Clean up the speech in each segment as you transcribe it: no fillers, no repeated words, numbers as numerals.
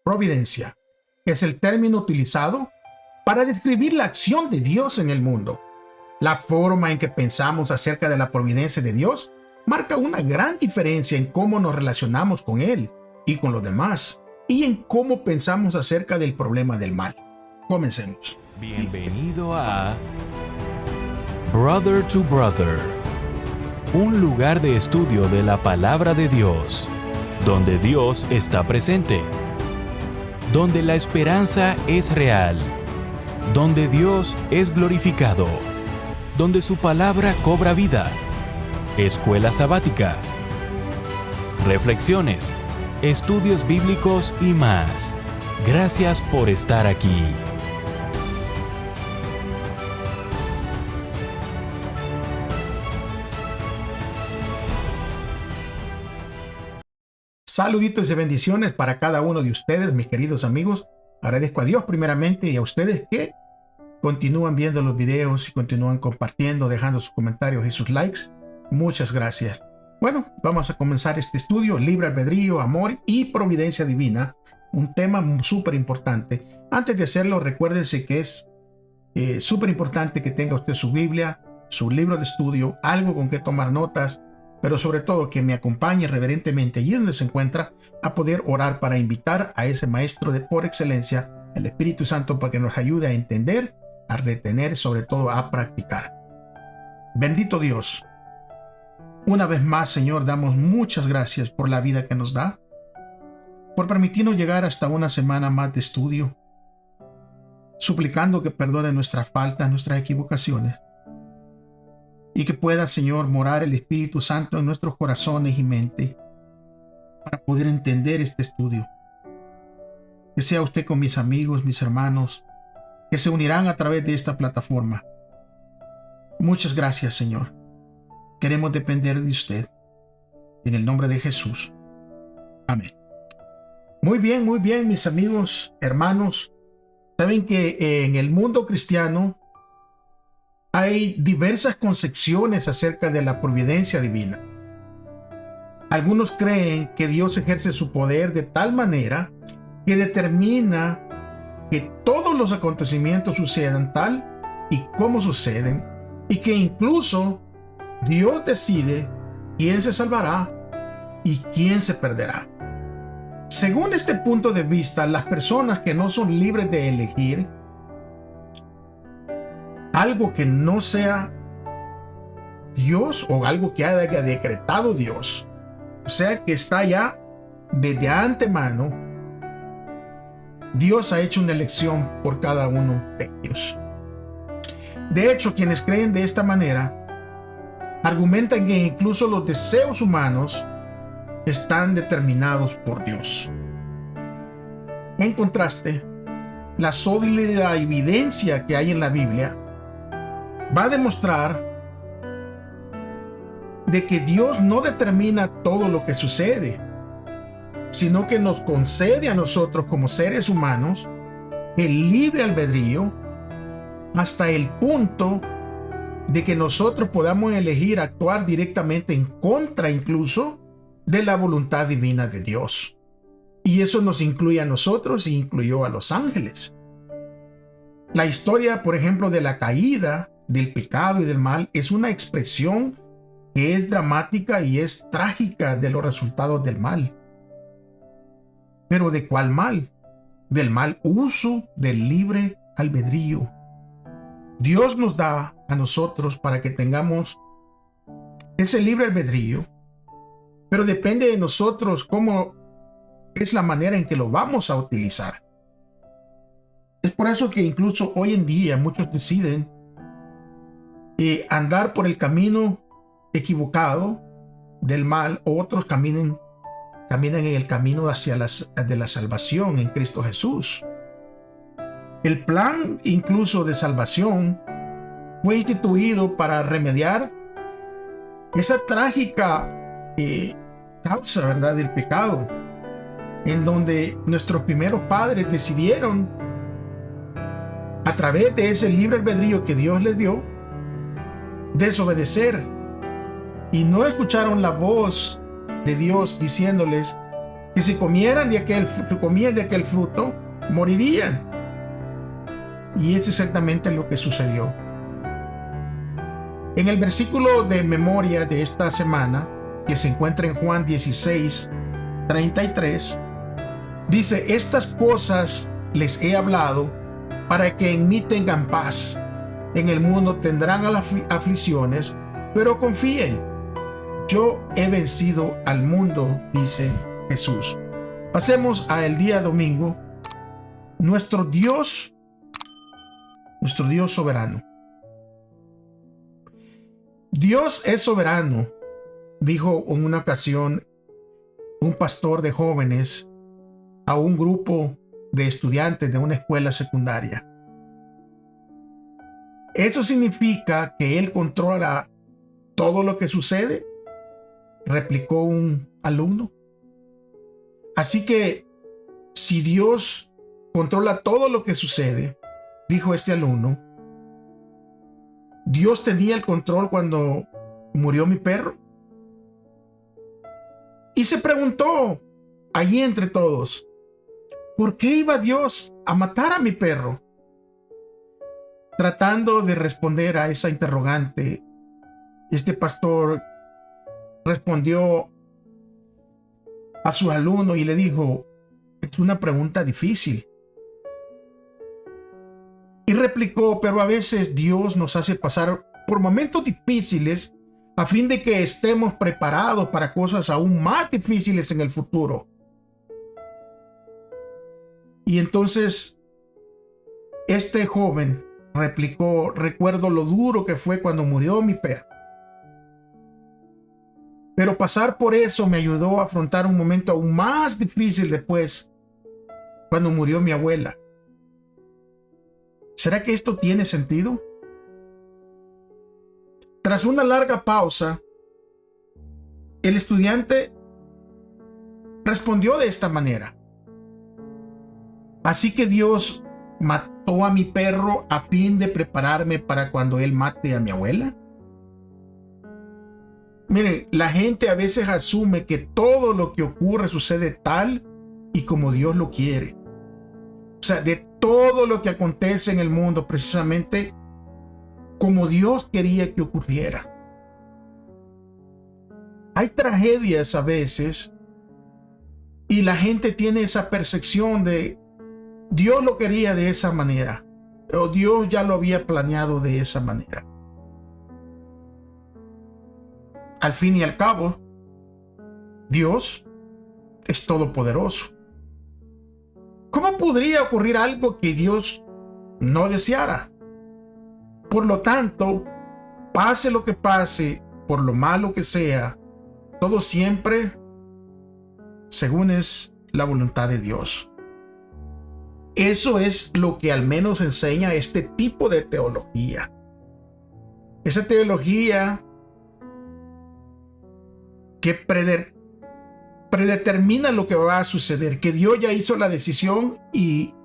Providencia es el término utilizado para describir la acción de Dios en el mundo. La forma en que pensamos acerca de la providencia de Dios marca una gran diferencia en cómo nos relacionamos con Él y con los demás, y en cómo pensamos acerca del problema del mal. Comencemos. Bienvenido a Brother to Brother, un lugar de estudio de la palabra de Dios, donde Dios está presente, donde la esperanza es real, donde Dios es glorificado, donde su palabra cobra vida. Escuela sabática, reflexiones, estudios bíblicos y más. Gracias por estar aquí. Saluditos y bendiciones para cada uno de ustedes, mis queridos amigos. Agradezco a Dios primeramente y a ustedes que continúan viendo los videos y continúan compartiendo, dejando sus comentarios y sus likes. Muchas gracias. Bueno, vamos a comenzar este estudio: libre albedrío, amor y providencia divina. Un tema súper importante. Antes de hacerlo, recuérdense que es súper importante que tenga usted su Biblia, su libro de estudio, algo con que tomar notas, pero sobre todo que me acompañe reverentemente allí donde se encuentra a poder orar para invitar a ese maestro por excelencia, el Espíritu Santo, para que nos ayude a entender, a retener, sobre todo a practicar. Bendito Dios. Una vez más, Señor, damos muchas gracias por la vida que nos da, por permitirnos llegar hasta una semana más de estudio, suplicando que perdone nuestras faltas, nuestras equivocaciones, y que pueda, Señor, morar el Espíritu Santo en nuestros corazones y mente para poder entender este estudio. Que sea usted con mis amigos, mis hermanos, que se unirán a través de esta plataforma. Muchas gracias, Señor. Queremos depender de usted. En el nombre de Jesús. Amén. Muy bien, mis amigos, hermanos. Saben que en el mundo cristiano hay diversas concepciones acerca de la providencia divina. Algunos creen que Dios ejerce su poder de tal manera que determina que todos los acontecimientos sucedan tal y como suceden, y que incluso Dios decide quién se salvará y quién se perderá. Según este punto de vista, las personas que no son libres de elegir algo que no sea Dios o algo que haya decretado Dios, o sea que está ya desde antemano, Dios ha hecho una elección por cada uno de ellos. De hecho, quienes creen de esta manera argumentan que incluso los deseos humanos están determinados por Dios. En contraste, la sólida evidencia que hay en la Biblia va a demostrar de que Dios no determina todo lo que sucede, sino que nos concede a nosotros como seres humanos el libre albedrío hasta el punto de que nosotros podamos elegir actuar directamente en contra incluso de la voluntad divina de Dios. Y eso nos incluye a nosotros y incluyó a los ángeles. La historia, por ejemplo, de la caída, del pecado y del mal es una expresión que es dramática y es trágica de los resultados del mal. ¿Pero de cuál mal? Del mal uso del libre albedrío. Dios nos da a nosotros para que tengamos ese libre albedrío, pero depende de nosotros cómo es la manera en que lo vamos a utilizar. Es por eso que incluso hoy en día muchos deciden andar por el camino equivocado del mal, otros caminan en el camino de la salvación en Cristo Jesús. El plan incluso de salvación fue instituido para remediar esa trágica causa, ¿verdad?, del pecado, en donde nuestros primeros padres decidieron, a través de ese libre albedrío que Dios les dio, desobedecer, y no escucharon la voz de Dios diciéndoles que si comían de aquel fruto, morirían. Y es exactamente lo que sucedió. En el versículo de memoria de esta semana, que se encuentra en Juan 16:33, dice: estas cosas les he hablado para que en mí tengan paz. En el mundo tendrán aflicciones, pero confíen, yo he vencido al mundo, dice Jesús. Pasemos al día domingo. Nuestro Dios soberano. Dios es soberano, dijo en una ocasión un pastor de jóvenes a un grupo de estudiantes de una escuela secundaria. ¿Eso significa que Él controla todo lo que sucede?, replicó un alumno. Así que, si Dios controla todo lo que sucede, dijo este alumno, ¿Dios tenía el control cuando murió mi perro? Y se preguntó allí entre todos, ¿por qué iba Dios a matar a mi perro? Tratando de responder a esa interrogante, este pastor respondió a su alumno y le dijo: es una pregunta difícil. Y replicó: pero a veces Dios nos hace pasar por momentos difíciles a fin de que estemos preparados para cosas aún más difíciles en el futuro. Y entonces este joven replicó: recuerdo lo duro que fue cuando murió mi perro. Pero pasar por eso me ayudó a afrontar un momento aún más difícil después, cuando murió mi abuela. ¿Será que esto tiene sentido? Tras una larga pausa, el estudiante respondió de esta manera: así que Dios mató a mi perro a fin de prepararme para cuando Él mate a mi abuela. Miren, la gente a veces asume que todo lo que ocurre sucede tal y como Dios lo quiere. O sea, de todo lo que acontece en el mundo, precisamente como Dios quería que ocurriera. Hay tragedias a veces y la gente tiene esa percepción de Dios lo quería de esa manera, o Dios ya lo había planeado de esa manera. Al fin y al cabo, Dios es todopoderoso. ¿Cómo podría ocurrir algo que Dios no deseara? Por lo tanto, pase lo que pase, por lo malo que sea, todo siempre según es la voluntad de Dios. Eso es lo que al menos enseña este tipo de teología. Esa teología que predetermina lo que va a suceder, que Dios ya hizo la decisión y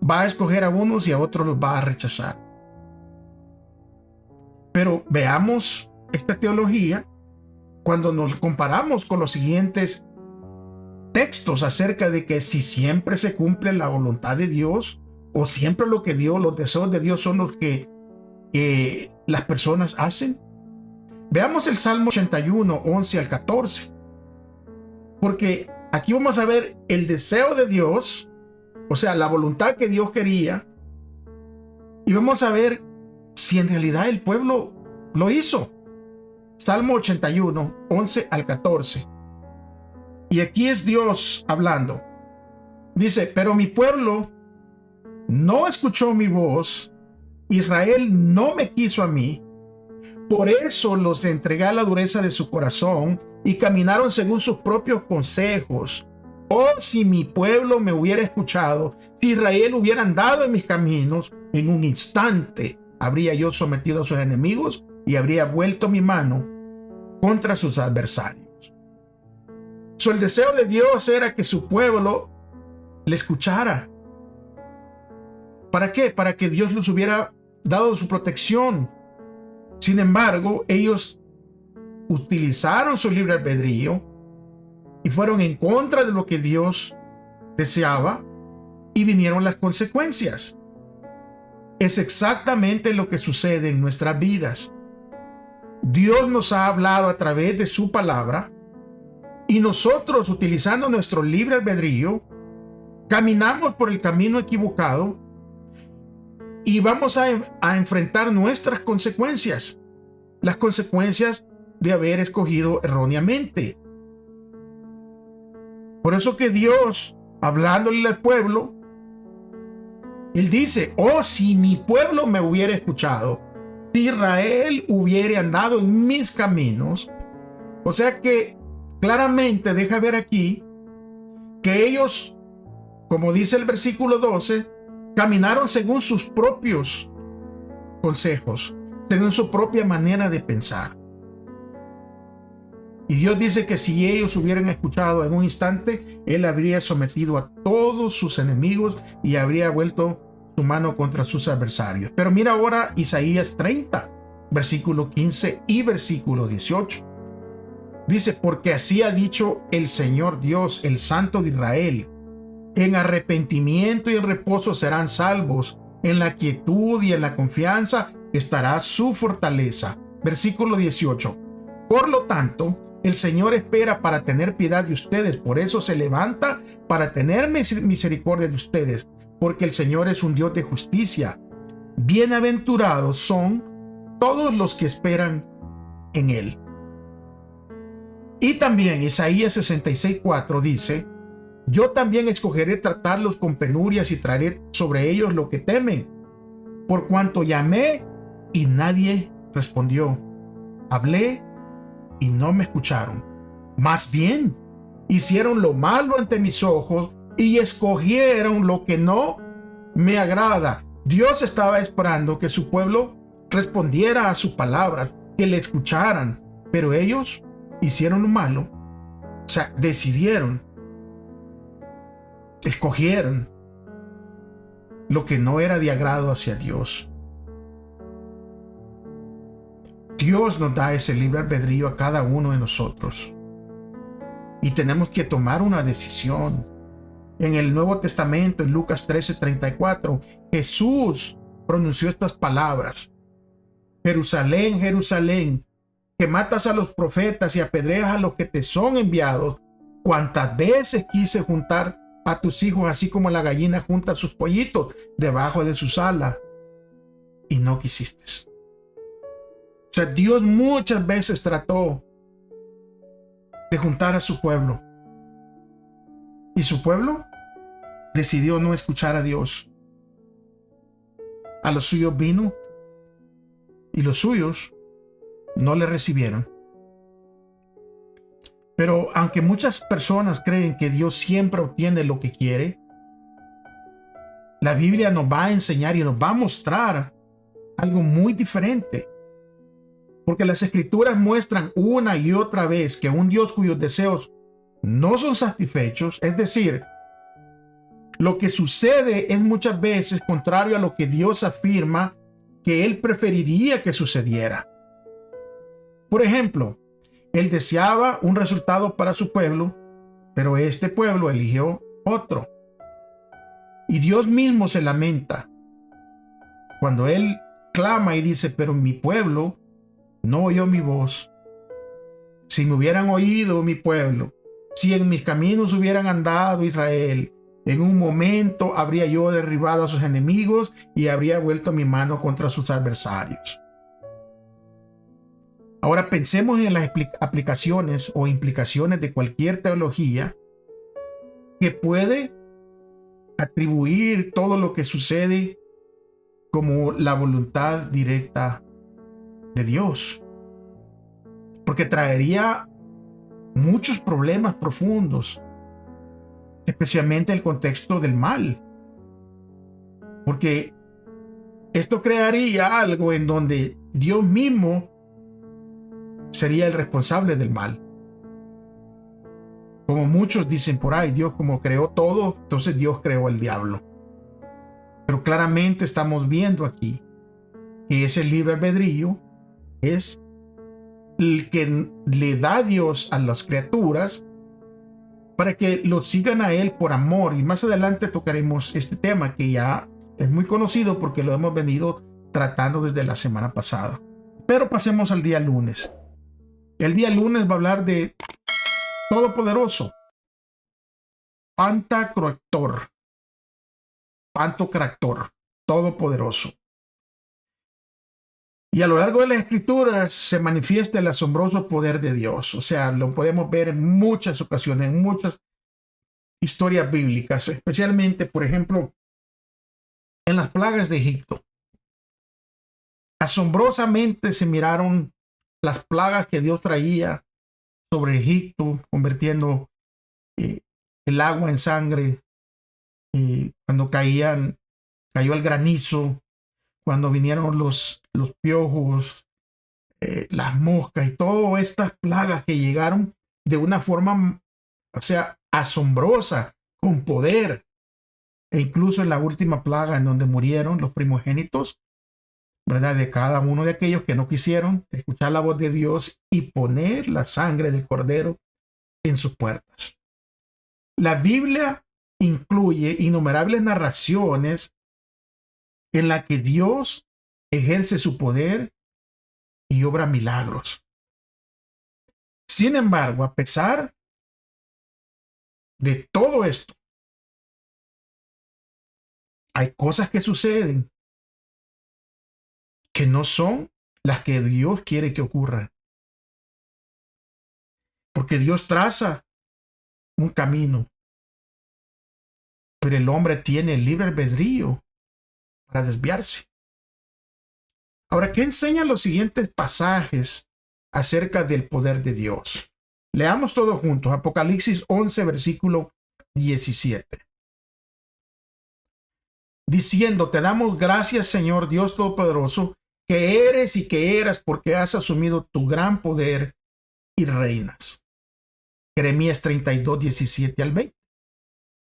va a escoger a unos y a otros los va a rechazar. Pero veamos esta teología cuando nos comparamos con los siguientes textos acerca de que si siempre se cumple la voluntad de Dios o siempre lo que Dios, los deseos de Dios son los que las personas hacen. Veamos el Salmo 81, 11 al 14. Porque aquí vamos a ver el deseo de Dios, o sea, la voluntad que Dios quería, y vamos a ver si en realidad el pueblo lo hizo. Salmo 81, 11 al 14. Y aquí es Dios hablando. Dice: pero mi pueblo no escuchó mi voz, Israel no me quiso a mí. Por eso los entregué a la dureza de su corazón y caminaron según sus propios consejos. Oh, si mi pueblo me hubiera escuchado, si Israel hubiera andado en mis caminos, en un instante habría yo sometido a sus enemigos y habría vuelto mi mano contra sus adversarios. El deseo de Dios era que su pueblo le escuchara. ¿Para qué? Para que Dios les hubiera dado su protección. Sin embargo, ellos utilizaron su libre albedrío y fueron en contra de lo que Dios deseaba y vinieron las consecuencias. Es exactamente lo que sucede en nuestras vidas. Dios nos ha hablado a través de su palabra y nosotros, utilizando nuestro libre albedrío, caminamos por el camino equivocado y vamos a enfrentar nuestras consecuencias, las consecuencias de haber escogido erróneamente. Por eso que Dios, hablándole al pueblo, Él dice: oh, si mi pueblo me hubiera escuchado, si Israel hubiera andado en mis caminos. O sea que claramente deja ver aquí que ellos, como dice el versículo 12, caminaron según sus propios consejos, según su propia manera de pensar. Y Dios dice que si ellos hubieran escuchado en un instante, Él habría sometido a todos sus enemigos y habría vuelto su mano contra sus adversarios. Pero mira ahora Isaías 30, versículo 15 y versículo 18. Dice: porque así ha dicho el Señor Dios, el Santo de Israel: en arrepentimiento y en reposo serán salvos, en la quietud y en la confianza estará su fortaleza. Versículo 18. Por lo tanto, el Señor espera para tener piedad de ustedes, por eso se levanta para tener misericordia de ustedes, porque el Señor es un Dios de justicia. Bienaventurados son todos los que esperan en Él. Y también Isaías 66:4 dice: yo también escogeré tratarlos con penurias y traeré sobre ellos lo que temen, por cuanto llamé y nadie respondió, hablé y no me escucharon. Más bien, hicieron lo malo ante mis ojos y escogieron lo que no me agrada. Dios estaba esperando que su pueblo respondiera a sus palabras, que le escucharan, pero ellos hicieron lo malo. O sea, decidieron, escogieron lo que no era de agrado hacia Dios. Dios nos da ese libre albedrío a cada uno de nosotros y tenemos que tomar una decisión. En el Nuevo Testamento, en Lucas 13:34, Jesús pronunció estas palabras: Jerusalén, Jerusalén, que matas a los profetas y apedreas a los que te son enviados. Cuántas veces quise juntar a tus hijos así como la gallina junta sus pollitos debajo de sus alas, y no quisiste. O sea, Dios muchas veces trató de juntar a su pueblo, y su pueblo decidió no escuchar a Dios. A los suyos vino y los suyos no le recibieron. Pero aunque muchas personas creen que Dios siempre obtiene lo que quiere, la Biblia nos va a enseñar y nos va a mostrar algo muy diferente. Porque las Escrituras muestran una y otra vez que un Dios cuyos deseos no son satisfechos, es decir, lo que sucede es muchas veces contrario a lo que Dios afirma que Él preferiría que sucediera. Por ejemplo, Él deseaba un resultado para su pueblo, pero este pueblo eligió otro. Y Dios mismo se lamenta cuando Él clama y dice: pero mi pueblo no oyó mi voz. Si me hubieran oído mi pueblo, si en mis caminos hubieran andado Israel, en un momento habría yo derribado a sus enemigos y habría vuelto mi mano contra sus adversarios. Ahora pensemos en las aplicaciones o implicaciones de cualquier teología que puede atribuir todo lo que sucede como la voluntad directa de Dios, porque traería muchos problemas profundos, especialmente el contexto del mal, porque esto crearía algo en donde Dios mismo sería el responsable del mal. Como muchos dicen por ahí, Dios como creó todo, entonces Dios creó al diablo. Pero claramente estamos viendo aquí que ese libre albedrío es el que le da Dios a las criaturas para que lo sigan a Él por amor. Y más adelante tocaremos este tema que ya es muy conocido porque lo hemos venido tratando desde la semana pasada. Pero pasemos al día lunes. El día lunes va a hablar de Todopoderoso, Pantocrator, Todopoderoso. Y a lo largo de las escrituras se manifiesta el asombroso poder de Dios. O sea, lo podemos ver en muchas ocasiones, en muchas historias bíblicas, especialmente, por ejemplo, en las plagas de Egipto. Asombrosamente se miraron las plagas que Dios traía sobre Egipto, convirtiendo el agua en sangre, cuando cayó el granizo, cuando vinieron los piojos, las moscas y todas estas plagas que llegaron de una forma, o sea, asombrosa, con poder. E incluso en la última plaga en donde murieron los primogénitos, ¿verdad? De cada uno de aquellos que no quisieron escuchar la voz de Dios y poner la sangre del cordero en sus puertas. La Biblia incluye innumerables narraciones en las que Dios ejerce su poder y obra milagros. Sin embargo, a pesar de todo esto, hay cosas que suceden que no son las que Dios quiere que ocurran. Porque Dios traza un camino, pero el hombre tiene el libre albedrío para desviarse. Ahora, ¿qué enseñan los siguientes pasajes acerca del poder de Dios? Leamos todos juntos. Apocalipsis 11, versículo 17. Diciendo, te damos gracias, Señor Dios Todopoderoso, que eres y que eras, porque has asumido tu gran poder y reinas. Jeremías 32, 17 al 20.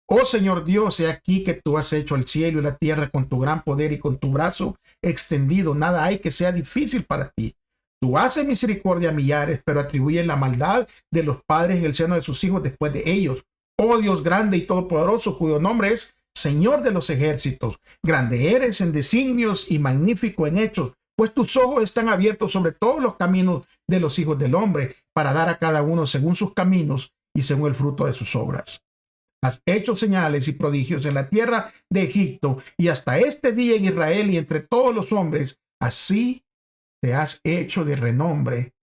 Oh Señor Dios, he aquí que tú has hecho el cielo y la tierra con tu gran poder y con tu brazo extendido. Nada hay que sea difícil para ti. Tú haces misericordia a millares, pero atribuyes la maldad de los padres en el seno de sus hijos después de ellos. Oh Dios grande y todopoderoso, cuyo nombre es Señor de los ejércitos. Grande eres en designios y magnífico en hechos, pues tus ojos están abiertos sobre todos los caminos de los hijos del hombre, para dar a cada uno según sus caminos y según el fruto de sus obras. Has hecho señales y prodigios en la tierra de Egipto y hasta este día en Israel y entre todos los hombres. Así te has hecho de renombre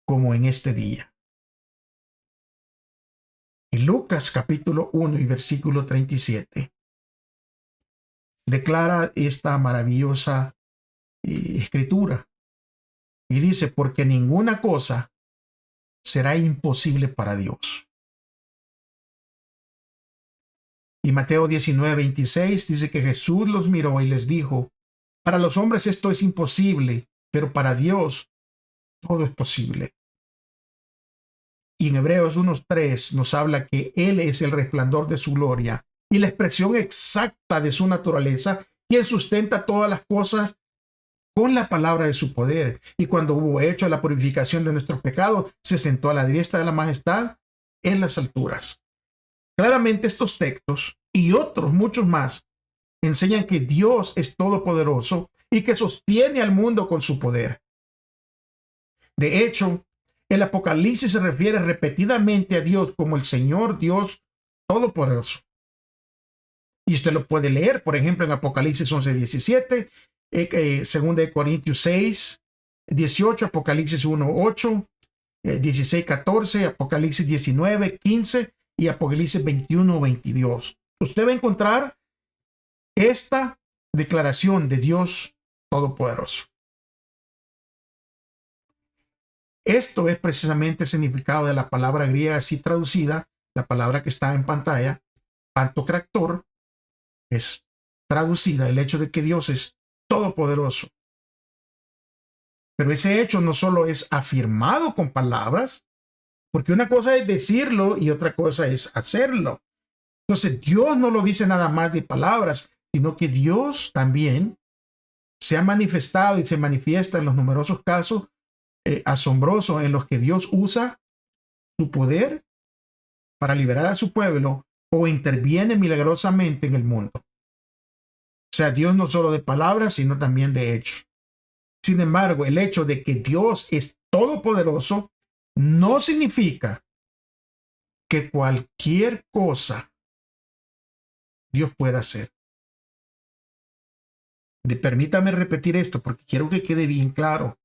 como en este día. Y Lucas capítulo 1 y versículo 37 declara esta maravillosa escritura y dice, porque ninguna cosa será imposible para Dios. Y Mateo 19, 26 dice que Jesús los miró y les dijo, para los hombres esto es imposible, pero para Dios todo es posible. Y en Hebreos 1:3 nos habla que Él es el resplandor de su gloria y la expresión exacta de su naturaleza, quien sustenta todas las cosas con la palabra de su poder. Y cuando hubo hecho la purificación de nuestros pecados, se sentó a la diestra de la majestad en las alturas. Claramente estos textos y otros muchos más enseñan que Dios es todopoderoso y que sostiene al mundo con su poder. De hecho, el Apocalipsis se refiere repetidamente a Dios como el Señor Dios Todopoderoso. Y usted lo puede leer, por ejemplo, en Apocalipsis 11, 17, 2 Corintios 6, 18, Apocalipsis 1, 8, 16, 14, Apocalipsis 19, 15 y Apocalipsis 21, 22. Usted va a encontrar esta declaración de Dios Todopoderoso. Esto es precisamente el significado de la palabra griega así traducida, la palabra que está en pantalla, Pantocrator, es traducida el hecho de que Dios es todopoderoso. Pero ese hecho no solo es afirmado con palabras, porque una cosa es decirlo y otra cosa es hacerlo. Entonces Dios no lo dice nada más de palabras, sino que Dios también se ha manifestado y se manifiesta en los numerosos casos asombrosos en los que Dios usa su poder para liberar a su pueblo o interviene milagrosamente en el mundo. O sea, Dios no solo de palabras, sino también de hechos. Sin embargo, el hecho de que Dios es todopoderoso no significa que cualquier cosa Dios pueda hacer. Permítame repetir esto porque quiero que quede bien claro.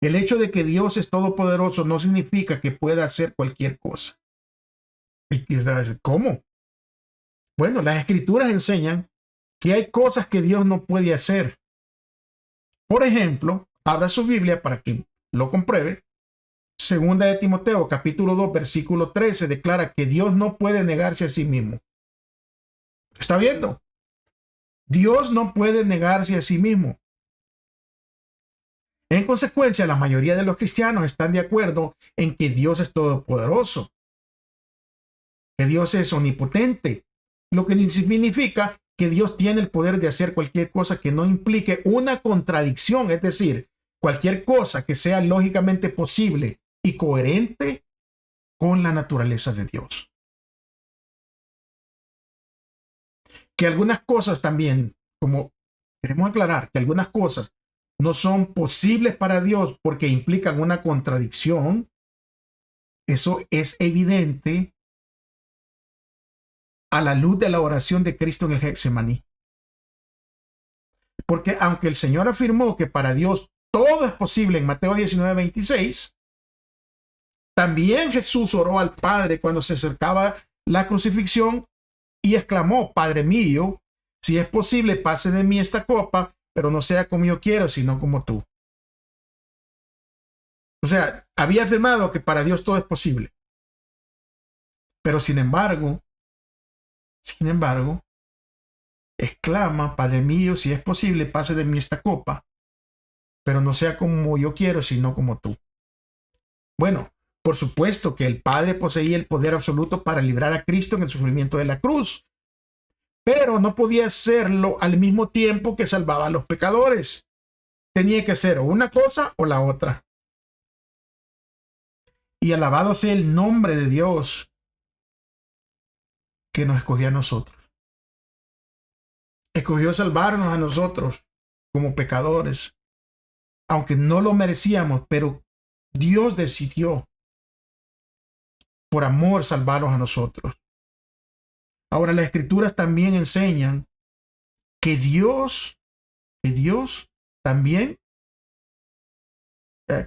El hecho de que Dios es todopoderoso no significa que pueda hacer cualquier cosa. ¿Cómo? Bueno, las escrituras enseñan que hay cosas que Dios no puede hacer. Por ejemplo, abra su Biblia para que lo compruebe. Segunda de Timoteo, capítulo 2, versículo 13, declara que Dios no puede negarse a sí mismo. ¿Está viendo? Dios no puede negarse a sí mismo. En consecuencia, la mayoría de los cristianos están de acuerdo en que Dios es todopoderoso, que Dios es omnipotente, lo que significa que Dios tiene el poder de hacer cualquier cosa que no implique una contradicción, es decir, cualquier cosa que sea lógicamente posible y coherente con la naturaleza de Dios. Que algunas cosas también, como queremos aclarar, que algunas cosas no son posibles para Dios porque implican una contradicción, eso es evidente a la luz de la oración de Cristo en el Getsemaní. Porque aunque el Señor afirmó que para Dios todo es posible en Mateo 19:26, también Jesús oró al Padre cuando se acercaba la crucifixión y exclamó: Padre mío, si es posible, pase de mí esta copa, pero no sea como yo quiero, sino como tú. O sea, había afirmado que para Dios todo es posible. Pero sin embargo, exclama: Padre mío, si es posible, pase de mí esta copa, pero no sea como yo quiero, sino como tú. Bueno, por supuesto que el Padre poseía el poder absoluto para librar a Cristo en el sufrimiento de la cruz, pero no podía hacerlo al mismo tiempo que salvaba a los pecadores. Tenía que hacer una cosa o la otra. Y alabado sea el nombre de Dios que nos escogió a nosotros. Escogió salvarnos a nosotros como pecadores, aunque no lo merecíamos, pero Dios decidió por amor salvarnos a nosotros. Ahora, las escrituras también enseñan que Dios también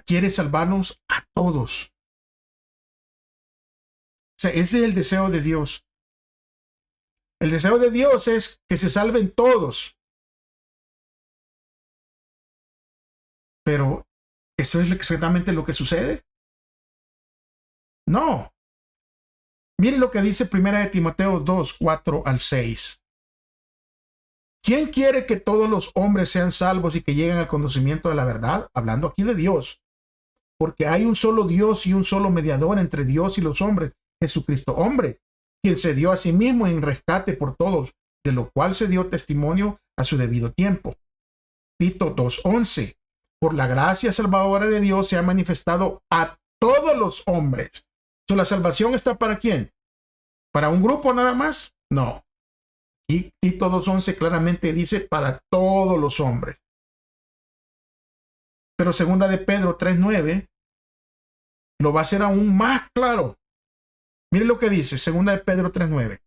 quiere salvarnos a todos. O sea, ese es el deseo de Dios. El deseo de Dios es que se salven todos. Pero, ¿eso es exactamente lo que sucede? No. Mire lo que dice 1 de Timoteo 2, 4 al 6. ¿Quién quiere que todos los hombres sean salvos y que lleguen al conocimiento de la verdad? Hablando aquí de Dios. Porque hay un solo Dios y un solo mediador entre Dios y los hombres, Jesucristo hombre, quien se dio a sí mismo en rescate por todos, de lo cual se dio testimonio a su debido tiempo. Tito 2:11. Por la gracia salvadora de Dios se ha manifestado a todos los hombres. ¿La salvación está para quién? ¿Para un grupo nada más? No. Y Tito 2:11 claramente dice para todos los hombres. Pero segunda de Pedro 3:9 lo va a hacer aún más claro. Mire lo que dice segunda de Pedro 3:9.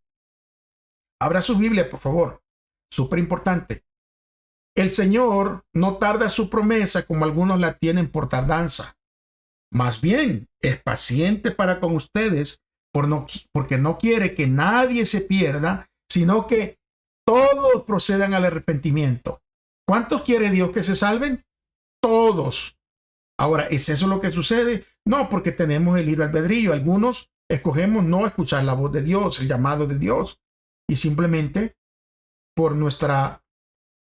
Abra su Biblia, por favor. Súper importante. El Señor no tarda su promesa como algunos la tienen por tardanza. Más bien, es paciente para con ustedes porque no quiere que nadie se pierda, sino que todos procedan al arrepentimiento. ¿Cuántos quiere Dios que se salven? Todos. Ahora, ¿es eso lo que sucede? No, porque tenemos el libre albedrío. Algunos escogemos no escuchar la voz de Dios, el llamado de Dios, y simplemente por nuestra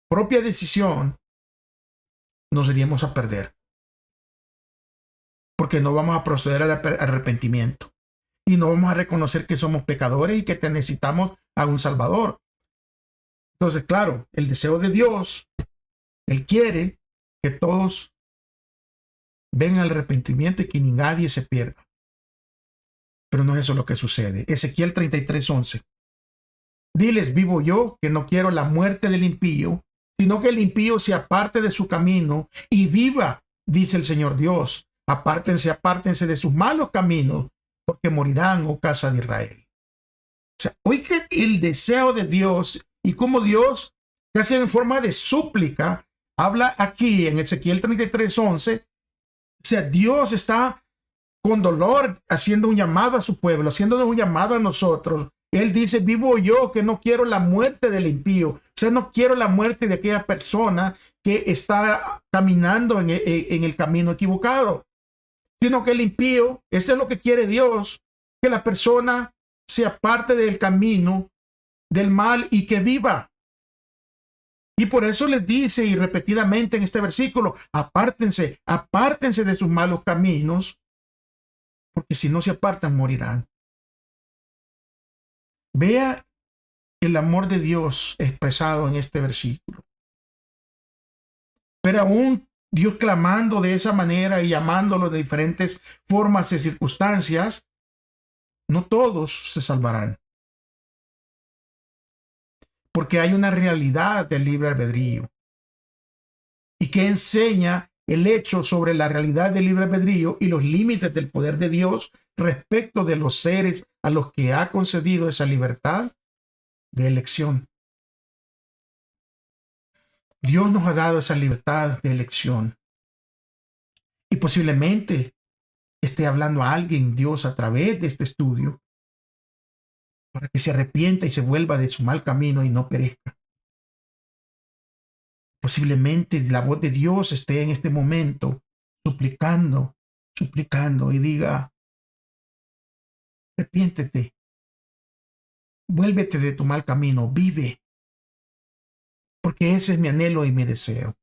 propia decisión nos iríamos a perder. Porque no vamos a proceder al arrepentimiento y no vamos a reconocer que somos pecadores y que necesitamos a un Salvador. Entonces, claro, el deseo de Dios, Él quiere que todos vengan al arrepentimiento y que nadie se pierda. Pero no es eso lo que sucede. Ezequiel 33:11. Diles, vivo yo, que no quiero la muerte del impío, sino que el impío se aparte de su camino y viva, dice el Señor Dios. Apártense, apártense de sus malos caminos, porque morirán, oh casa de Israel. O sea, oiga el deseo de Dios y cómo Dios, casi en forma de súplica, habla aquí en Ezequiel 33:11. O sea, Dios está con dolor haciendo un llamado a su pueblo, haciendo un llamado a nosotros. Él dice, vivo yo, que no quiero la muerte del impío. O sea, no quiero la muerte de aquella persona que está caminando en el camino equivocado, sino que el impío, eso es lo que quiere Dios, que la persona se aparte del camino del mal y que viva. Y por eso les dice, y repetidamente en este versículo, apártense, apártense de sus malos caminos, porque si no se apartan, morirán. Vea el amor de Dios expresado en este versículo. Pero aún Dios clamando de esa manera y llamándolo de diferentes formas y circunstancias, no todos se salvarán. Porque hay una realidad del libre albedrío. Y que enseña el hecho sobre la realidad del libre albedrío y los límites del poder de Dios respecto de los seres a los que ha concedido esa libertad de elección. Dios nos ha dado esa libertad de elección. Y posiblemente esté hablando a alguien Dios a través de este estudio para que se arrepienta y se vuelva de su mal camino y no perezca. Posiblemente la voz de Dios esté en este momento suplicando y diga, arrepiéntete, vuélvete de tu mal camino, vive, porque ese es mi anhelo y mi deseo.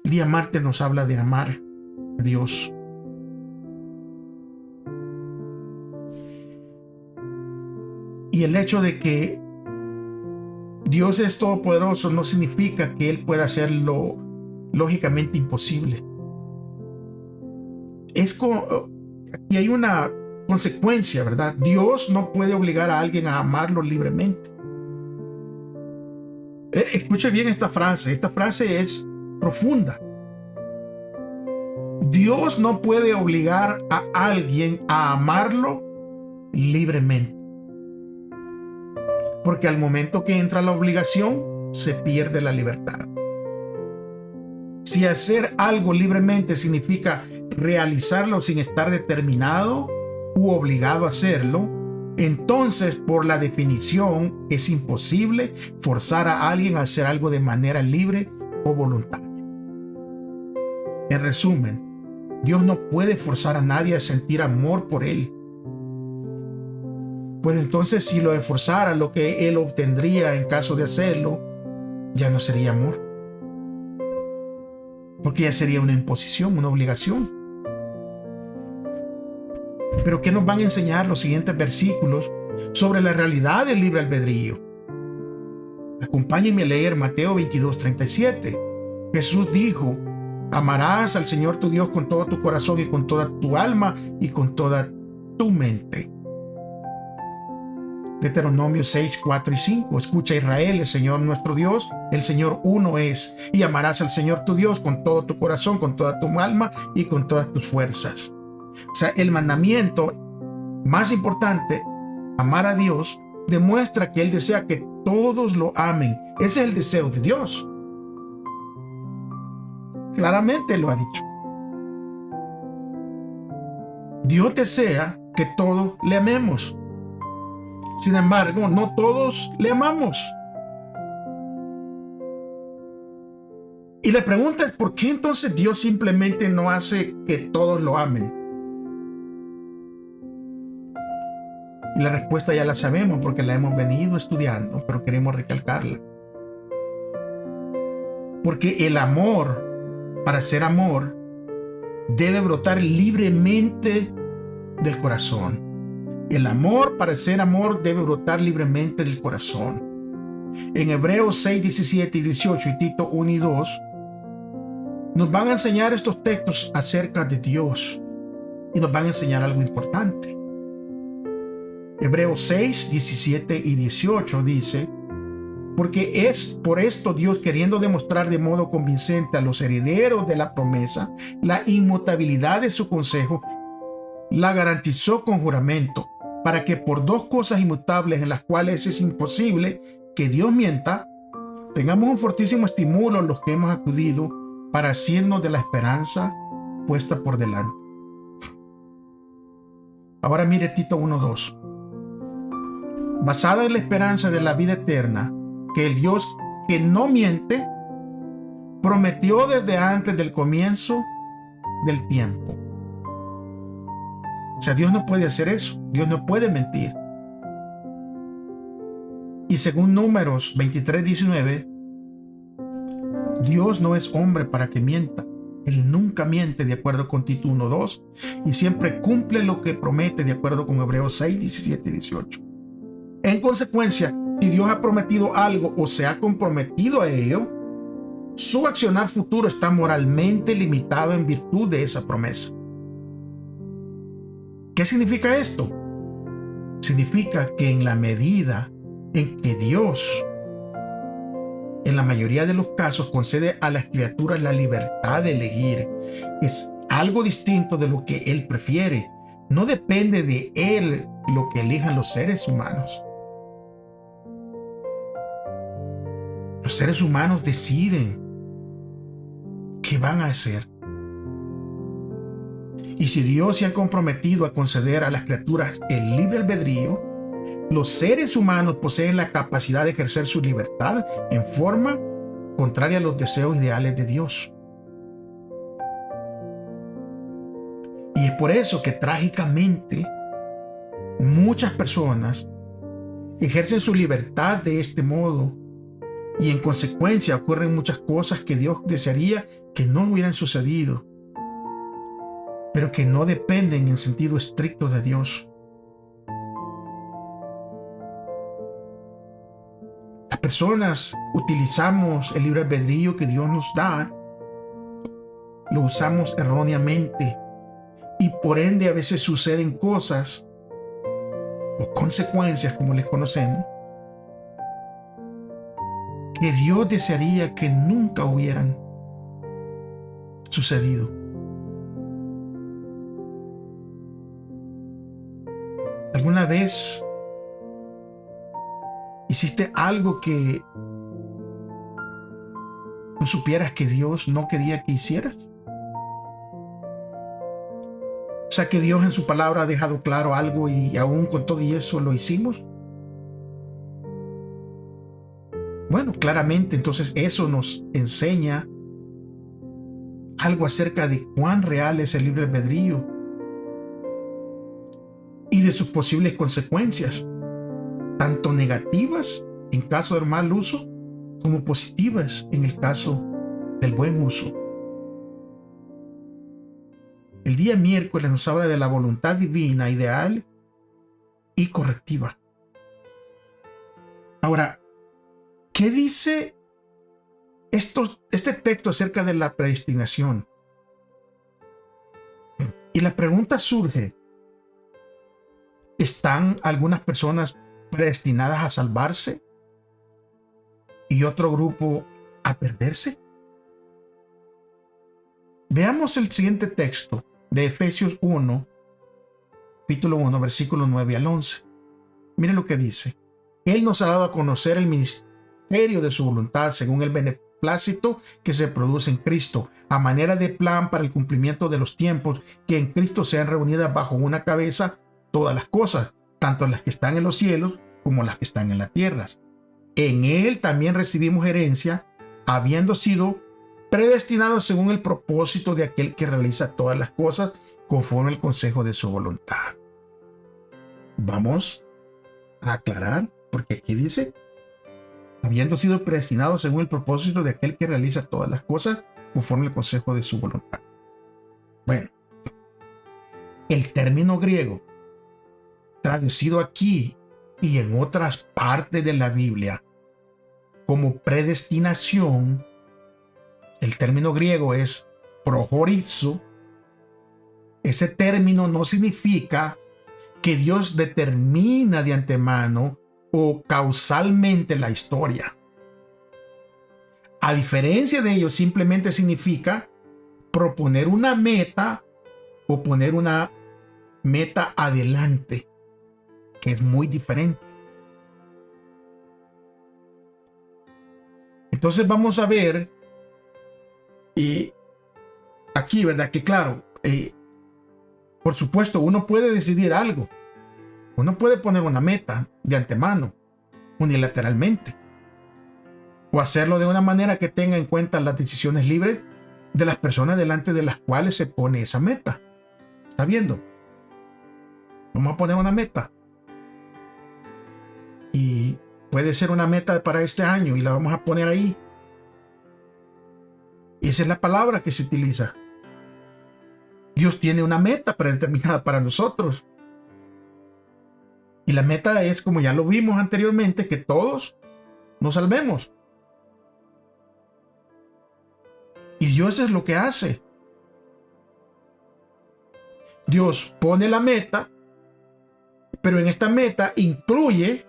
El día martes nos habla de amar a Dios. Y el hecho de que Dios es todopoderoso no significa que Él pueda hacer lo lógicamente imposible. Aquí hay una consecuencia, ¿verdad? Dios no puede obligar a alguien a amarlo libremente. Escuche bien esta frase. Esta frase es profunda. Dios no puede obligar a alguien a amarlo libremente. Porque al momento que entra la obligación, se pierde la libertad. Si hacer algo libremente significa realizarlo sin estar determinado u obligado a hacerlo, entonces por la definición es imposible forzar a alguien a hacer algo de manera libre o voluntaria. En resumen, Dios no puede forzar a nadie a sentir amor por Él. Pues entonces si lo esforzara, lo que Él obtendría en caso de hacerlo, ya no sería amor. Porque ya sería una imposición, una obligación. Pero ¿qué nos van a enseñar los siguientes versículos sobre la realidad del libre albedrío? Acompáñenme a leer Mateo 22:37. Jesús dijo, amarás al Señor tu Dios con todo tu corazón y con toda tu alma y con toda tu mente. Deuteronomio 6:4 y 5. Escucha Israel, el Señor nuestro Dios, el Señor uno es. Y amarás al Señor tu Dios con todo tu corazón, con toda tu alma y con todas tus fuerzas. O sea, el mandamiento más importante, amar a Dios, demuestra que Él desea que todos lo amen. Ese es el deseo de Dios. Claramente lo ha dicho. Dios desea que todos le amemos. Sin embargo, no todos le amamos. Y la pregunta es, ¿por qué entonces Dios simplemente no hace que todos lo amen? Y la respuesta ya la sabemos porque la hemos venido estudiando, pero queremos recalcarla. Porque el amor, para ser amor, debe brotar libremente del corazón. El amor, para ser amor, debe brotar libremente del corazón. En Hebreos 6, 17 y 18 y Tito 1 y 2 nos van a enseñar estos textos acerca de Dios. y nos van a enseñar algo importante. Hebreos 6, 17 y 18 dice: porque es por esto Dios, queriendo demostrar de modo convincente a los herederos de la promesa la inmutabilidad de su consejo, la garantizó con juramento, para que por dos cosas inmutables en las cuales es imposible que Dios mienta, tengamos un fortísimo estímulo los que hemos acudido para asirnos de la esperanza puesta por delante. Ahora mire Tito 1:2. Basada en la esperanza de la vida eterna, que el Dios que no miente prometió desde antes del comienzo del tiempo. O sea, Dios no puede hacer eso. Dios no puede mentir. Y según Números 23:19, Dios no es hombre para que mienta. Él nunca miente, de acuerdo con Tito 1:2, y siempre cumple lo que promete, de acuerdo con Hebreos 6, 17 y 18. En consecuencia, si Dios ha prometido algo o se ha comprometido a ello, su accionar futuro está moralmente limitado en virtud de esa promesa. ¿Qué significa esto? Significa que en la medida en que Dios, en la mayoría de los casos, concede a las criaturas la libertad de elegir, es algo distinto de lo que Él prefiere. No depende de Él lo que elijan los seres humanos. Los seres humanos deciden qué van a hacer. Y si Dios se ha comprometido a conceder a las criaturas el libre albedrío, los seres humanos poseen la capacidad de ejercer su libertad en forma contraria a los deseos ideales de Dios. Y es por eso que trágicamente muchas personas ejercen su libertad de este modo, y en consecuencia ocurren muchas cosas que Dios desearía que no hubieran sucedido, pero que no dependen en sentido estricto de Dios. Las personas utilizamos el libre albedrío que Dios nos da, lo usamos erróneamente, y por ende a veces suceden cosas o consecuencias, como les conocemos, que Dios desearía que nunca hubieran sucedido. ¿Alguna vez hiciste algo que tú supieras que Dios no quería que hicieras? O sea, que Dios en su palabra ha dejado claro algo y aún con todo y eso lo hicimos. Bueno, claramente entonces eso nos enseña algo acerca de cuán real es el libre albedrío y de sus posibles consecuencias, tanto negativas en caso del mal uso como positivas en el caso del buen uso. El día miércoles nos habla de la voluntad divina, ideal y correctiva. Ahora, ¿qué dice este texto acerca de la predestinación? Y la pregunta surge: ¿están algunas personas predestinadas a salvarse y otro grupo a perderse? Veamos el siguiente texto de Efesios 1, capítulo 1, versículos 9 al 11. Miren lo que dice: Él nos ha dado a conocer el ministerio de su voluntad según el beneplácito que se produce en Cristo, a manera de plan para el cumplimiento de los tiempos, que en Cristo sean reunidas bajo una cabeza todas las cosas, tanto las que están en los cielos como las que están en la tierra. En Él también recibimos herencia, habiendo sido predestinados según el propósito de aquel que realiza todas las cosas conforme al consejo de su voluntad. Vamos a aclarar, porque aquí dice: habiendo sido predestinados según el propósito de aquel que realiza todas las cosas conforme al consejo de su voluntad. Bueno, el término griego traducido aquí y en otras partes de la Biblia como predestinación, el término griego es prohorizo, ese término no significa que Dios determina de antemano o causalmente la historia. A diferencia de ello, simplemente significa proponer una meta o poner una meta adelante, que es muy diferente. Entonces vamos a ver aquí, ¿verdad? Que claro, por supuesto, uno puede decidir algo. Uno puede poner una meta de antemano, unilateralmente, o hacerlo de una manera que tenga en cuenta las decisiones libres de las personas delante de las cuales se pone esa meta. ¿Está viendo? Vamos a poner una meta. Y puede ser una meta para este año y la vamos a poner ahí. Esa es la palabra que se utiliza. Dios tiene una meta predeterminada para nosotros. Y la meta es, como ya lo vimos anteriormente, que todos nos salvemos. Y Dios es lo que hace. Dios pone la meta, pero en esta meta incluye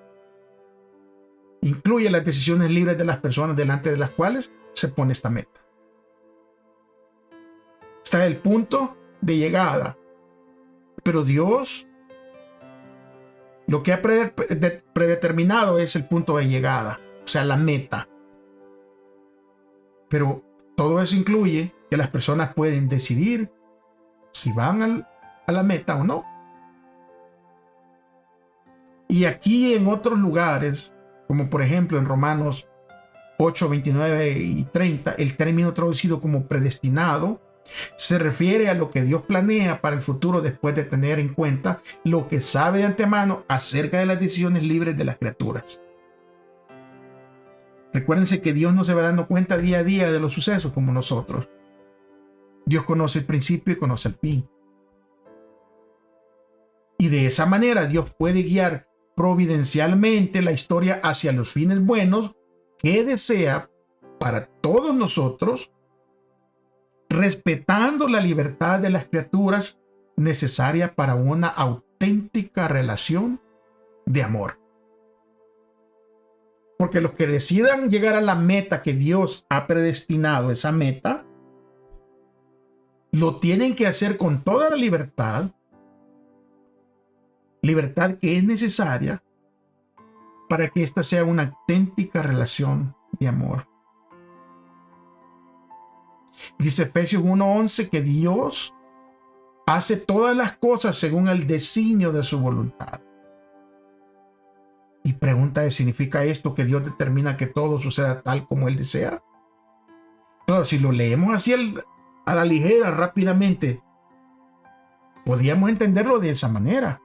las decisiones libres de las personas delante de las cuales se pone esta meta. Está el punto de llegada, pero Dios lo que ha predeterminado es el punto de llegada, o sea, la meta. Pero todo eso incluye que las personas pueden decidir si van a la meta o no. Y aquí en otros lugares, como por ejemplo en Romanos 8, 29 y 30, el término traducido como predestinado se refiere a lo que Dios planea para el futuro después de tener en cuenta lo que sabe de antemano acerca de las decisiones libres de las criaturas. Recuérdense que Dios no se va dando cuenta día a día de los sucesos como nosotros. Dios conoce el principio y conoce el fin. Y de esa manera Dios puede guiar providencialmente la historia hacia los fines buenos que desea para todos nosotros, respetando la libertad de las criaturas necesaria para una auténtica relación de amor. Porque los que decidan llegar a la meta que Dios ha predestinado, esa meta, lo tienen que hacer con toda la libertad que es necesaria para que esta sea una auténtica relación de amor. Dice Efesios 1:11 que Dios hace todas las cosas según el designio de su voluntad. Y pregunta es, ¿significa esto que Dios determina que todo suceda tal como Él desea? Claro, si lo leemos así a la ligera, rápidamente, podríamos entenderlo de esa manera.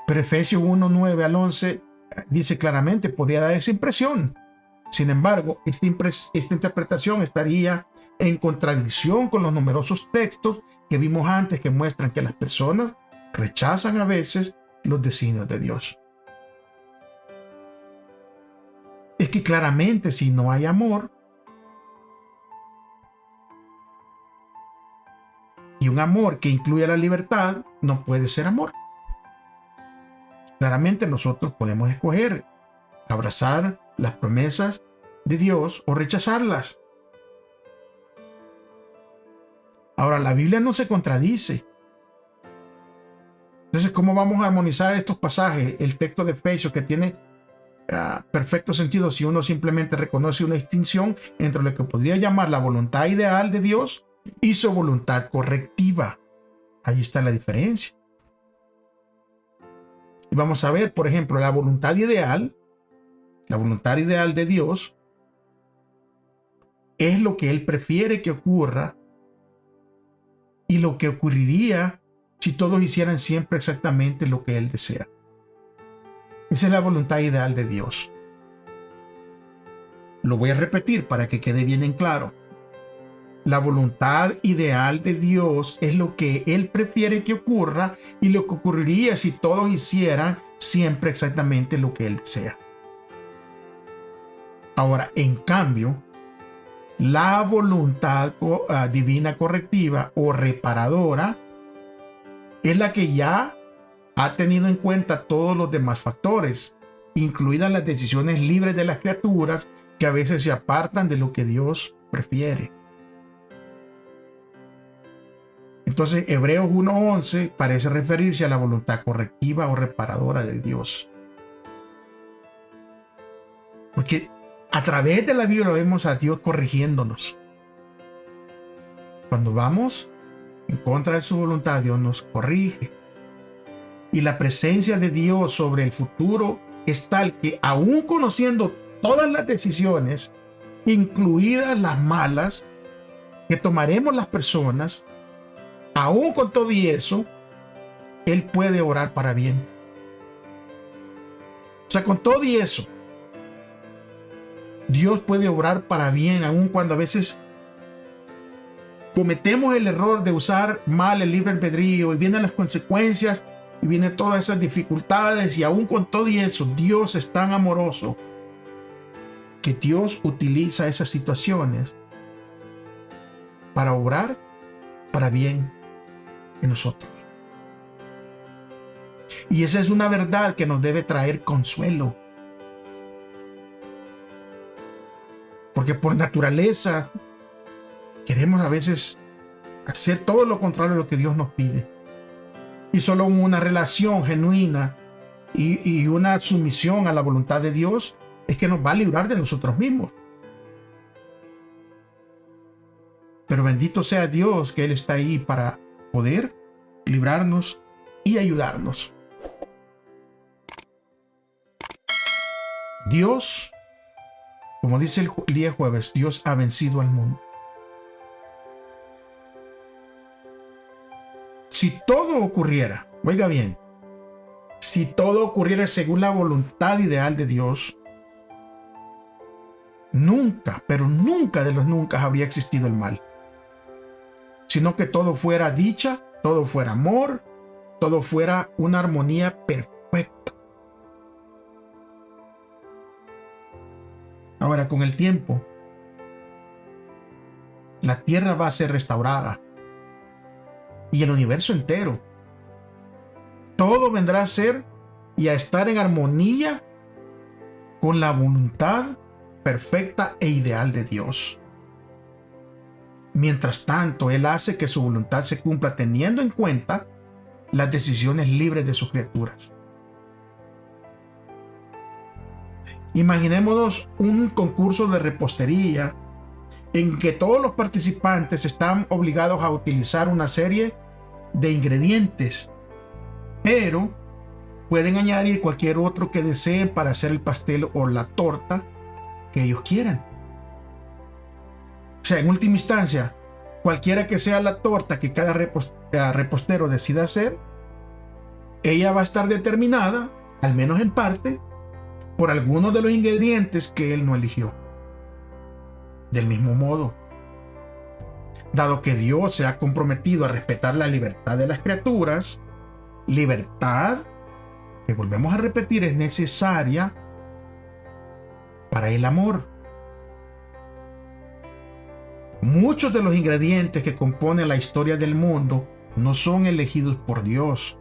Pero Efesios 1:9 al 11 dice claramente, podría dar esa impresión. Sin embargo, esta interpretación estaría en contradicción con los numerosos textos que vimos antes que muestran que las personas rechazan a veces los designios de Dios. Es que claramente si no hay amor, y un amor que incluye la libertad, no puede ser amor. Claramente nosotros podemos escoger abrazar las promesas de Dios o rechazarlas. Ahora, la Biblia no se contradice. Entonces, ¿cómo vamos a armonizar estos pasajes? El texto de Efesios que tiene perfecto sentido si uno simplemente reconoce una distinción entre lo que podría llamar la voluntad ideal de Dios y su voluntad correctiva. Ahí está la diferencia. Y vamos a ver, por ejemplo, la voluntad ideal de Dios es lo que Él prefiere que ocurra y lo que ocurriría si todos hicieran siempre exactamente lo que Él desea. Esa es la voluntad ideal de Dios. Lo voy a repetir para que quede bien en claro. La voluntad ideal de Dios es lo que Él prefiere que ocurra y lo que ocurriría si todos hicieran siempre exactamente lo que Él desea. Ahora, en cambio, La voluntad divina correctiva o reparadora es la que ya ha tenido en cuenta todos los demás factores, incluidas las decisiones libres de las criaturas que a veces se apartan de lo que Dios prefiere. Entonces, Hebreos 1:11 parece referirse a la voluntad correctiva o reparadora de Dios. Porque a través de la Biblia vemos a Dios corrigiéndonos. Cuando vamos en contra de su voluntad, Dios nos corrige. Y la presencia de Dios sobre el futuro es tal que, aún conociendo todas las decisiones, incluidas las malas, que tomaremos las personas, aún con todo y eso, Él puede orar para bien. O sea, con todo y eso, Dios puede obrar para bien, aun cuando a veces cometemos el error de usar mal el libre albedrío y vienen las consecuencias y vienen todas esas dificultades, y aun con todo y eso, Dios es tan amoroso que Dios utiliza esas situaciones para obrar para bien en nosotros. Y esa es una verdad que nos debe traer consuelo. Porque por naturaleza queremos a veces hacer todo lo contrario a lo que Dios nos pide. Y solo una relación genuina y una sumisión a la voluntad de Dios es que nos va a librar de nosotros mismos. Pero bendito sea Dios que Él está ahí para poder librarnos y ayudarnos. Dios, como dice el día jueves, Dios ha vencido al mundo. Si todo ocurriera, oiga bien, si todo ocurriera según la voluntad ideal de Dios, nunca, pero nunca de los nunca habría existido el mal. Sino que todo fuera dicha, todo fuera amor, todo fuera una armonía perfecta. Ahora, con el tiempo, la tierra va a ser restaurada y el universo entero. Todo vendrá a ser y a estar en armonía con la voluntad perfecta e ideal de Dios. Mientras tanto, Él hace que su voluntad se cumpla teniendo en cuenta las decisiones libres de sus criaturas. Imaginémonos un concurso de repostería en que todos los participantes están obligados a utilizar una serie de ingredientes, pero pueden añadir cualquier otro que deseen para hacer el pastel o la torta que ellos quieran. O sea, en última instancia, cualquiera que sea la torta que cada repostero decida hacer, ella va a estar determinada, al menos en parte, por algunos de los ingredientes que él no eligió. Del mismo modo, dado que Dios se ha comprometido a respetar la libertad de las criaturas, libertad que, volvemos a repetir, es necesaria para el amor. Muchos de los ingredientes que componen la historia del mundo no son elegidos por Dios,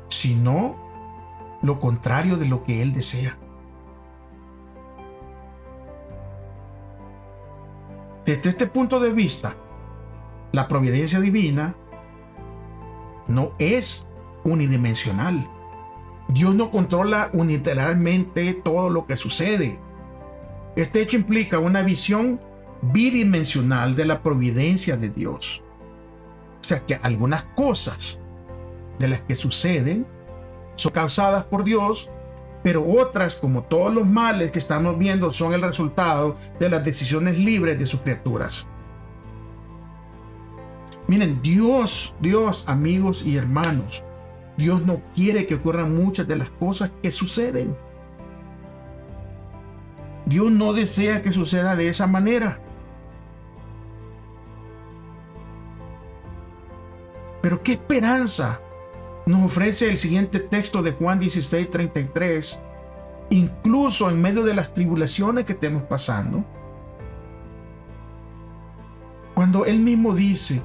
sino lo contrario de lo que Él desea. Desde este punto de vista, la providencia divina no es unidimensional. Dios no controla unilateralmente todo lo que sucede. Este hecho implica una visión bidimensional de la providencia de Dios. O sea que algunas cosas de las que suceden son causadas por Dios, pero otras, como todos los males que estamos viendo, son el resultado de las decisiones libres de sus criaturas. Miren, Dios, amigos y hermanos, Dios no quiere que ocurran muchas de las cosas que suceden. Dios no desea que suceda de esa manera. Pero qué esperanza nos ofrece el siguiente texto de Juan 16:33, incluso en medio de las tribulaciones que estemos pasando, cuando Él mismo dice: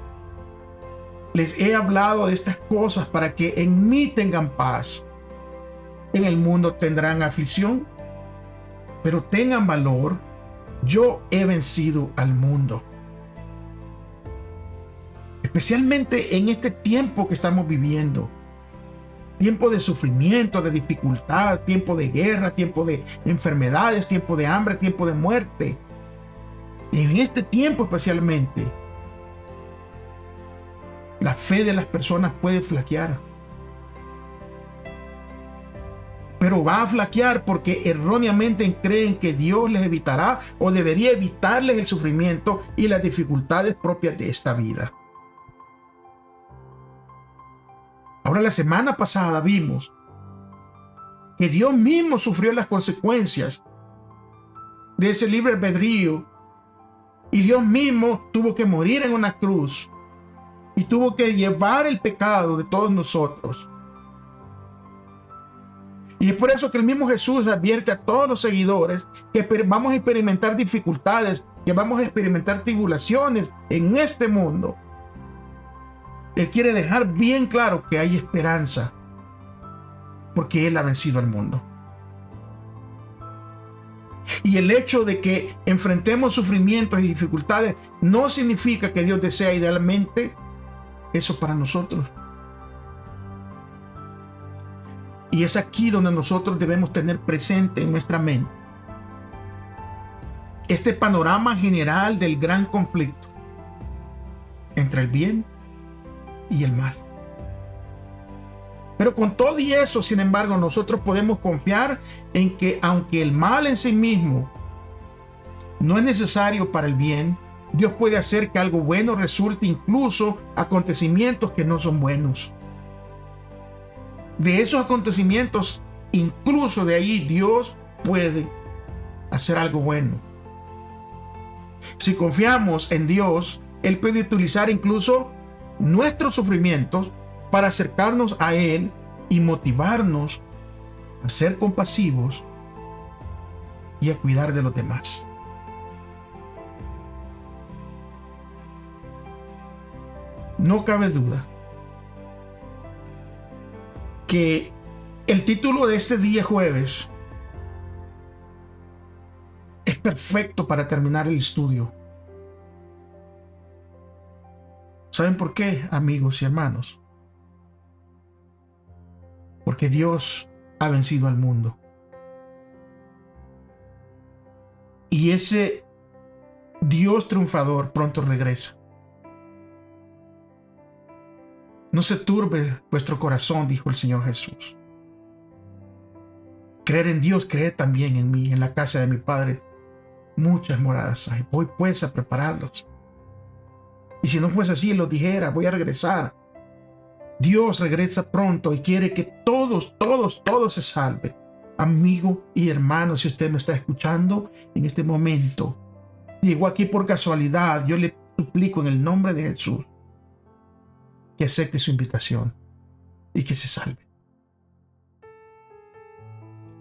les he hablado de estas cosas para que en mí tengan paz. En el mundo tendrán aflicción, pero tengan valor. Yo he vencido al mundo. Especialmente en este tiempo que estamos viviendo. Tiempo de sufrimiento, de dificultad, tiempo de guerra, tiempo de enfermedades, tiempo de hambre, tiempo de muerte. En este tiempo especialmente, la fe de las personas puede flaquear. Pero va a flaquear porque erróneamente creen que Dios les evitará o debería evitarles el sufrimiento y las dificultades propias de esta vida. Ahora, la semana pasada vimos que Dios mismo sufrió las consecuencias de ese libre albedrío, y Dios mismo tuvo que morir en una cruz y tuvo que llevar el pecado de todos nosotros. Y es por eso que el mismo Jesús advierte a todos los seguidores que vamos a experimentar dificultades, que vamos a experimentar tribulaciones en este mundo. Él quiere dejar bien claro que hay esperanza, porque Él ha vencido al mundo. Y el hecho de que enfrentemos sufrimientos y dificultades no significa que Dios desea idealmente eso para nosotros. Y es aquí donde nosotros debemos tener presente en nuestra mente este panorama general del gran conflicto entre el bien y el mal. Pero con todo y eso, sin embargo, nosotros podemos confiar en que aunque el mal en sí mismo no es necesario para el bien, Dios puede hacer que algo bueno resulte incluso acontecimientos que no son buenos. De esos acontecimientos, incluso de ahí, Dios puede hacer algo bueno. Si confiamos en Dios, Él puede utilizar incluso nuestros sufrimientos para acercarnos a Él y motivarnos a ser compasivos y a cuidar de los demás. No cabe duda que el título de este día jueves es perfecto para terminar el estudio. ¿Saben por qué, amigos y hermanos? Porque Dios ha vencido al mundo. Y ese Dios triunfador pronto regresa. No se turbe vuestro corazón, dijo el Señor Jesús. Creer en Dios, creer también en mí. En la casa de mi Padre muchas moradas hay. Voy pues a prepararlos. Y si no fuese así, lo dijera, voy a regresar. Dios regresa pronto y quiere que todos se salven. Amigo y hermano, si usted me está escuchando en este momento, llegó aquí por casualidad, yo le suplico en el nombre de Jesús que acepte su invitación y que se salve.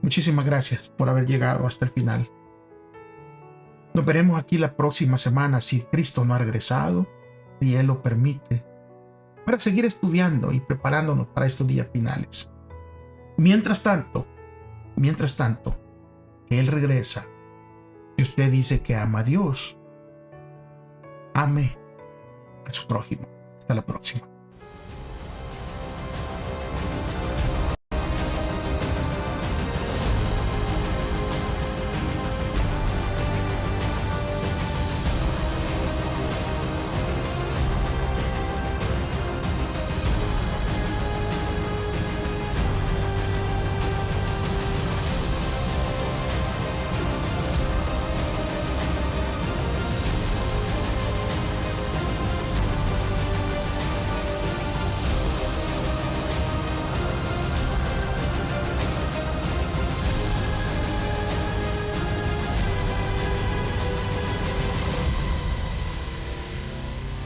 Muchísimas gracias por haber llegado hasta el final. Nos veremos aquí la próxima semana si Cristo no ha regresado, si Él lo permite, para seguir estudiando y preparándonos para estos días finales. Mientras tanto, que Él regresa, y usted dice que ama a Dios, ame a su prójimo. Hasta la próxima.